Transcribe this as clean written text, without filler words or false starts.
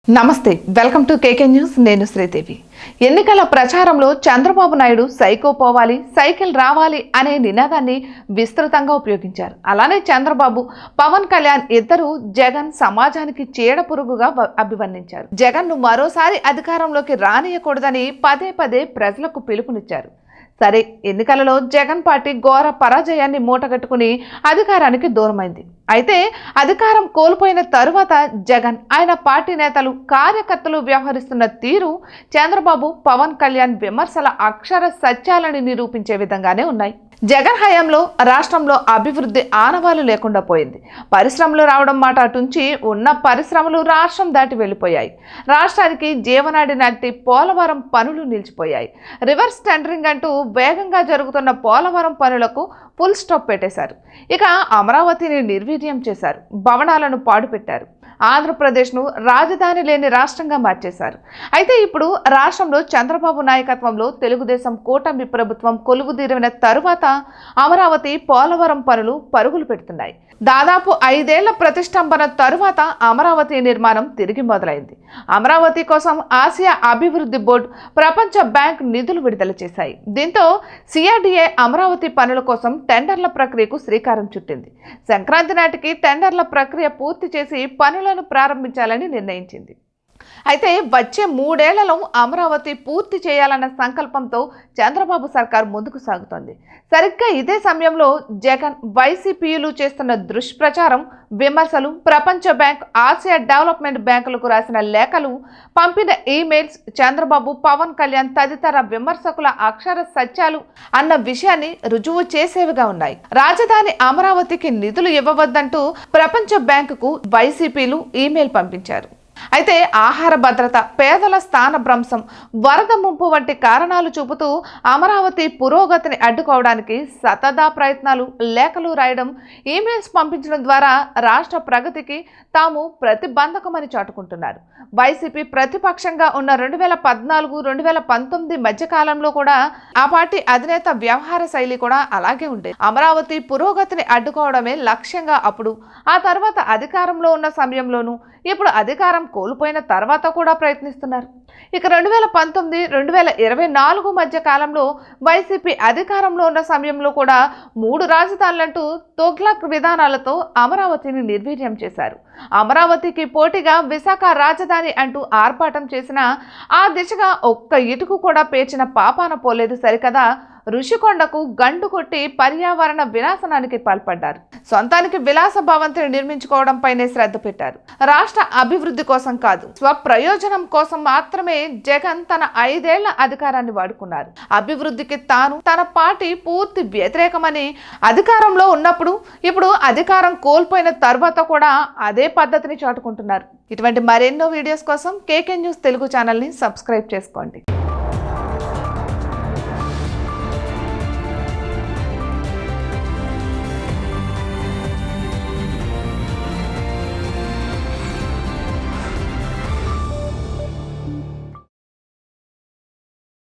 నమస్తే welcome to KK news నేను శ్రీదేవి ఎన్నికల ప్రచారంలో చంద్రబాబు నాయుడు సైకో పోవాలి సైకిల్ రావాలి అనే నినాదాన్ని విస్తృతంగా ఉపయోగించారు. అలానే చంద్రబాబు పవన్ కళ్యాణ్ ఇద్దరు జగన్ సమాజానికి చీడ పురుగుగా అభివర్ణించారు. జగన్ ను మరోసారి అధికారంలోకి రానియకూడదని పదే పదే ప్రజలకు పిలుపునిచ్చారు. సరే, ఎన్నికలలో జగన్ పార్టీ ఘోర పరాజయాన్ని మూటగట్టుకుని అధికారానికి దూరమైంది. అయితే అధికారం కోల్పోయిన తరువాత జగన్ ఆయన పార్టీ నేతలు కార్యకర్తలు వ్యవహరిస్తున్న తీరు చంద్రబాబు పవన్ కళ్యాణ్ విమర్శల అక్షర సత్యాలని నిరూపించే విధంగానే ఉన్నాయి. జగన్ హయాంలో రాష్ట్రంలో అభివృద్ధి ఆనవాలు లేకుండా పోయింది. పరిశ్రమలు రావడం మాట అటుంచి ఉన్న పరిశ్రమలు రాష్ట్రం దాటి వెళ్ళిపోయాయి. రాష్ట్రానికి జీవనాడి నాటి పోలవరం పనులు నిలిచిపోయాయి. రివర్స్ టెండరింగ్ అంటూ వేగంగా జరుగుతున్న పోలవరం పనులకు ఫుల్ స్టాప్ పెట్టేశారు. ఇక అమరావతిని నిర్వీర్యం చేశారు. భవనాలను పాడుపెట్టారు. ఆంధ్రప్రదేశ్ను రాజధాని లేని రాష్ట్రంగా మార్చేశారు. అయితే ఇప్పుడు రాష్ట్రంలో చంద్రబాబు నాయకత్వంలో తెలుగుదేశం కూటమి ప్రభుత్వం కొలువుదీరిన తరువాత అమరావతి పోలవరం పనులు పరుగులు పెడుతున్నాయి. దాదాపు 5 ఏళ్ల ప్రతిష్టంభన తరువాత అమరావతి నిర్మాణం తిరిగి మొదలైంది. అమరావతి కోసం ఆసియా అభివృద్ధి బోర్డు, ప్రపంచ బ్యాంక్ నిధులు విడుదల చేశాయి. దీంతో సిఆర్డీఏ అమరావతి పనుల కోసం టెండర్ల ప్రక్రియకు శ్రీకారం చుట్టింది. సంక్రాంతి నాటికి టెండర్ల ప్రక్రియ పూర్తి చేసి పనులను ప్రారంభించాలని నిర్ణయించింది. అయితే వచ్చే 3 ఏళ్లలో అమరావతి పూర్తి చేయాలన్న సంకల్పంతో చంద్రబాబు సర్కార్ ముందుకు సాగుతోంది. సరిగ్గా ఇదే సమయంలో జగన్ వైసీపీలు చేస్తున్న దుష్ప్రచారం, విమర్శలు, ప్రపంచ బ్యాంక్, ఆసియా డెవలప్మెంట్ బ్యాంకులకు రాసిన లేఖలు, పంపిన ఈమెయిల్స్ చంద్రబాబు, పవన్ కళ్యాణ్ తదితర విమర్శకుల అక్షర సత్యాలు అన్న విషయాన్ని రుజువు చేసేవిగా ఉన్నాయి. రాజధాని అమరావతికి నిధులు ఇవ్వవద్దంటూ ప్రపంచ బ్యాంకుకు వైసీపీలు ఈమెయిల్ పంపించారు. అయితే ఆహార భద్రత, పేదల స్థానభ్రంశం, వరద ముంపు వంటి కారణాలు చూపుతూ అమరావతి పురోగతిని అడ్డుకోవడానికి శతదా ప్రయత్నాలు, లేఖలు రాయడం, ఈమెయిల్స్ పంపించడం ద్వారా రాష్ట్ర ప్రగతికి తాము ప్రతిబంధకమని చాటుకుంటున్నారు. వైసీపీ ప్రతిపక్షంగా ఉన్న 2014-2019 మధ్యకాలంలో కూడా ఆ పార్టీ అధినేత వ్యవహార శైలి కూడా అలాగే ఉండేది. అమరావతి పురోగతిని అడ్డుకోవడమే లక్ష్యంగా అప్పుడు, ఆ తర్వాత అధికారంలో ఉన్న సమయంలోనూ, ఇప్పుడు అధికారం కోల్పోయిన తర్వాత కూడా ప్రయత్నిస్తున్నారు. ఇక 2019-2024 మధ్య కాలంలో వైసీపీ అధికారంలో ఉన్న సమయంలో కూడా 3 రాజధానులంటూ తొగ్లక్ విధానాలతో అమరావతిని నిర్వీర్యం చేశారు. అమరావతికి పోటీగా విశాఖ రాజధాని అంటూ ఆర్భాటం చేసిన ఆ దిశగా ఒక్క ఇటుకు కూడా పేర్చిన పాపాన పోలేదు సరికదా. ఋషికొండకు గండు కొట్టి పర్యావరణ వినాశనానికి పాల్పడ్డారు. సొంతానికి విలాస భవంతిని నిర్మించుకోవడంపైనే శ్రద్ధ పెట్టారు. రాష్ట్ర అభివృద్ధి కోసం కాదు, స్వప్రయోజనం కోసం మాత్రమే జగన్ తన 5 ఏళ్ల అధికారాన్ని వాడుకున్నారు. అభివృద్ధికి తాను, తన పార్టీ పూర్తి వ్యతిరేకమని అధికారంలో ఉన్నప్పుడు, ఇప్పుడు అధికారం కోల్పోయిన తర్వాత కూడా అదే పద్ధతిని చాటుకుంటున్నారు. ఇటువంటి మరెన్నో వీడియోస్ కోసం కేకే న్యూస్ తెలుగు ఛానల్ని సబ్స్క్రైబ్ చేసుకోండి.